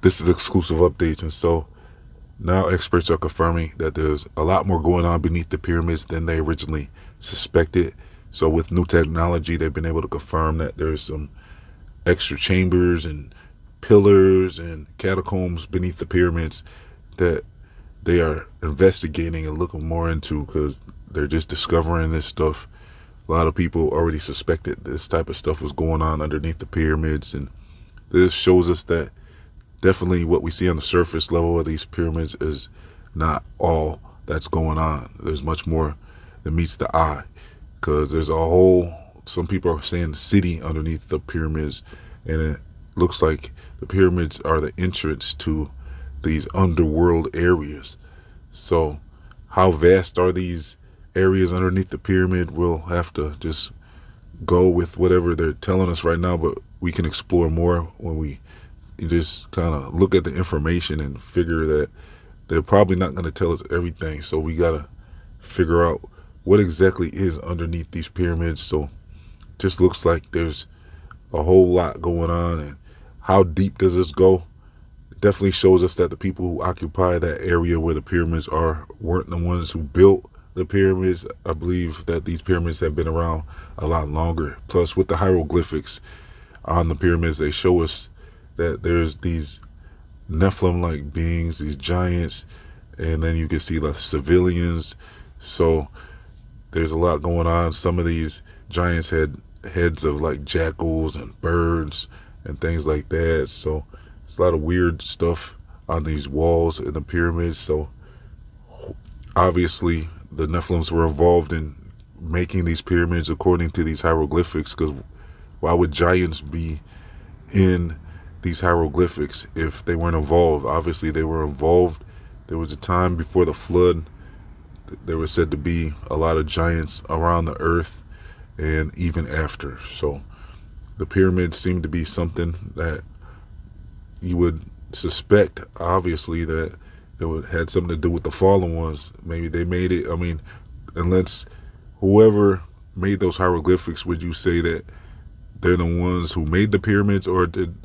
This is exclusive updates, and so now experts are confirming that there's a lot more going on beneath the pyramids than they originally suspected. So with new technology, they've been able to confirm that there's some extra chambers and pillars and catacombs beneath the pyramids that they are investigating and looking more into, because they're just discovering this stuff. A lot of people already suspected this type of stuff was going on underneath the pyramids, and this shows us that definitely what we see on the surface level of these pyramids is not all that's going on. There's much more that meets the eye, because there's a whole, some people are saying, city underneath the pyramids, and it looks like the pyramids are the entrance to these underworld areas. So how vast are these areas underneath the pyramid? We'll have to just go with whatever they're telling us right now, but we can explore more when we just kind of look at the information and figure that they're probably not going to tell us everything. So we got to figure out what exactly is underneath these pyramids. So just looks like there's a whole lot going on. And how deep does this go? It definitely shows us that the people who occupy that area where the pyramids are weren't the ones who built the pyramids. I believe that these pyramids have been around a lot longer. Plus, with the hieroglyphics on the pyramids, they show us that there's these Nephilim-like beings, these giants, and then you can see the civilians. So there's a lot going on. Some of these giants had heads of like jackals and birds and things like that. So there's a lot of weird stuff on these walls in the pyramids. So obviously the Nephilims were involved in making these pyramids according to these hieroglyphics, because why would giants be in these hieroglyphics if they weren't involved? Obviously they were involved. There was a time before the flood. There was said to be a lot of giants around the earth, and even after. So the pyramids seem to be something that you would suspect, obviously, that it had something to do with the fallen ones. Maybe they made it. I mean, unless whoever made those hieroglyphics, would you say that they're the ones who made the pyramids, or did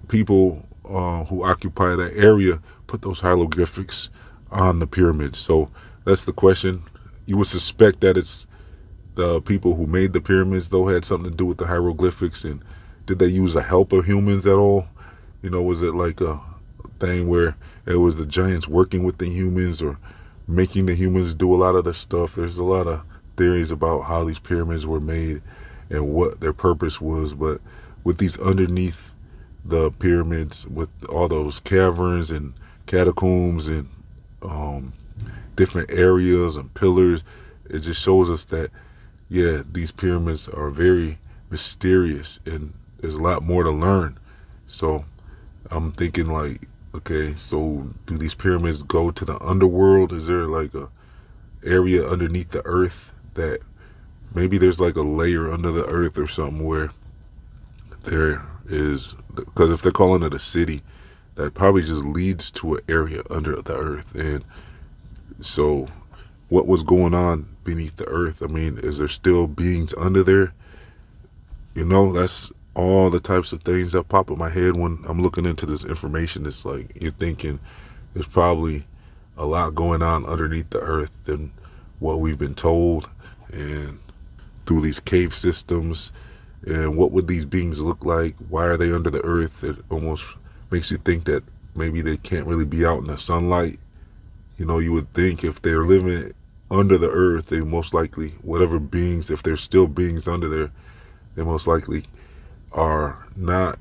people who occupy that area put those hieroglyphics on the pyramids? So that's the question. You would suspect that it's the people who made the pyramids, though, had something to do with the hieroglyphics. And did they use the help of humans at all? You know, was it like a thing where it was the giants working with the humans, or making the humans do a lot of the stuff? There's a lot of theories about how these pyramids were made and what their purpose was. But with these underneath the pyramids, with all those caverns and catacombs and different areas and pillars, it just shows us that, yeah, these pyramids are very mysterious, and there's a lot more to learn. So I'm thinking, like, okay, so do these pyramids go to the underworld? Is there like a area underneath the earth that maybe there's like a layer under the earth or something where there is, because if they're calling it a city, that probably just leads to an area under the earth. And so what was going on beneath the earth? I mean, is there still beings under there? You know, that's all the types of things that pop in my head when I'm looking into this information. It's like you're thinking there's probably a lot going on underneath the earth than what we've been told, and through these cave systems. And what would these beings look like? Why are they under the earth? It almost makes you think that maybe they can't really be out in the sunlight. You know, you would think if they're living under the earth, they most likely, whatever beings, if there's still beings under there, they most likely are not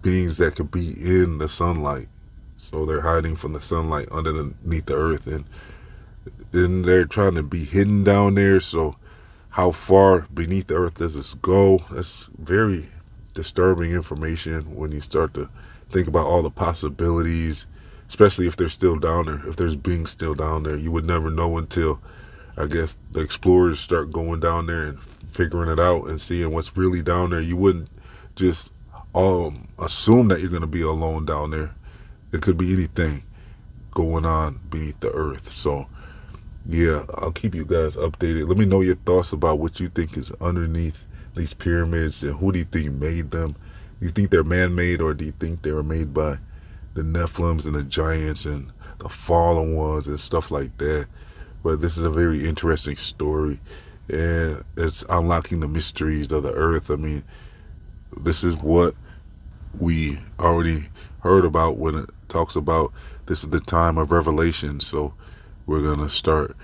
beings that could be in the sunlight. So they're hiding from the sunlight underneath the earth, and then they're trying to be hidden down there. So how far beneath the earth does this go? That's very disturbing information when you start to think about all the possibilities, especially if they're still down there. If there's beings still down there, you would never know until, I guess, the explorers start going down there and figuring it out and seeing what's really down there. You wouldn't just assume that you're going to be alone down there. It could be anything going on beneath the earth. So yeah, I'll keep you guys updated. Let me know your thoughts about what you think is underneath these pyramids, and who do you think made them, You think they're man-made, or do you think they were made by the Nephilims and the giants and the fallen ones and stuff like that? But this is a very interesting story, and it's unlocking the mysteries of the earth. I mean, this is what we already heard about when it talks about this is the time of revelation. So we're going to start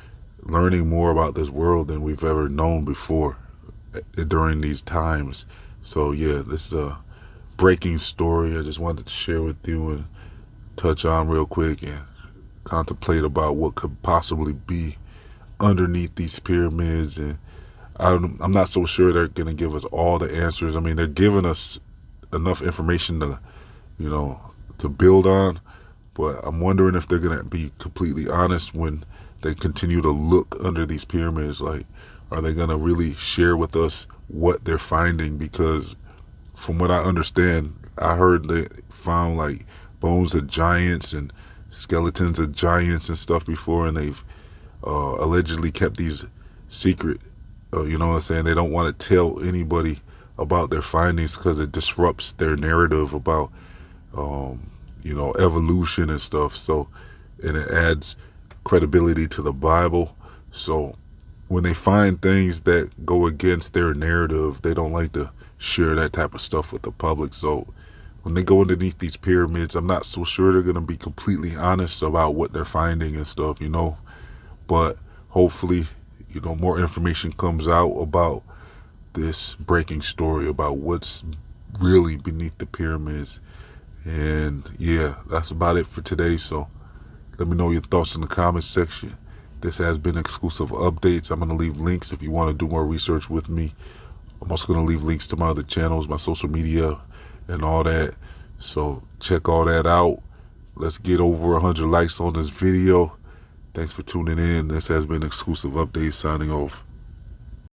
learning more about this world than we've ever known before during these times. So yeah, this is a breaking story I just wanted to share with you and touch on real quick and contemplate about what could possibly be underneath these pyramids. And I'm not so sure they're going to give us all the answers. I mean, they're giving us enough information to, you know, to build on, but I'm wondering if they're going to be completely honest when they continue to look under these pyramids. Like, are they going to really share with us what they're finding? Because from what I understand, I heard they found like bones of giants and skeletons of giants and stuff before, and they've allegedly kept these secret. You know what I'm saying? They don't want to tell anybody about their findings because it disrupts their narrative about, evolution and stuff. So, and it adds credibility to the Bible. So, when they find things that go against their narrative, they don't like to share that type of stuff with the public. So, when they go underneath these pyramids, I'm not so sure they're going to be completely honest about what they're finding and stuff, But hopefully, more information comes out about this breaking story about what's really beneath the pyramids. And yeah, that's about it for today. So let me know your thoughts in the comments section. This has been exclusive updates. I'm going to leave links if you want to do more research with me. I'm also going to leave links to my other channels, my social media, and all that. So check all that out. Let's get over 100 likes on this video. Thanks for tuning in. This has been Exclusive Updates, signing off.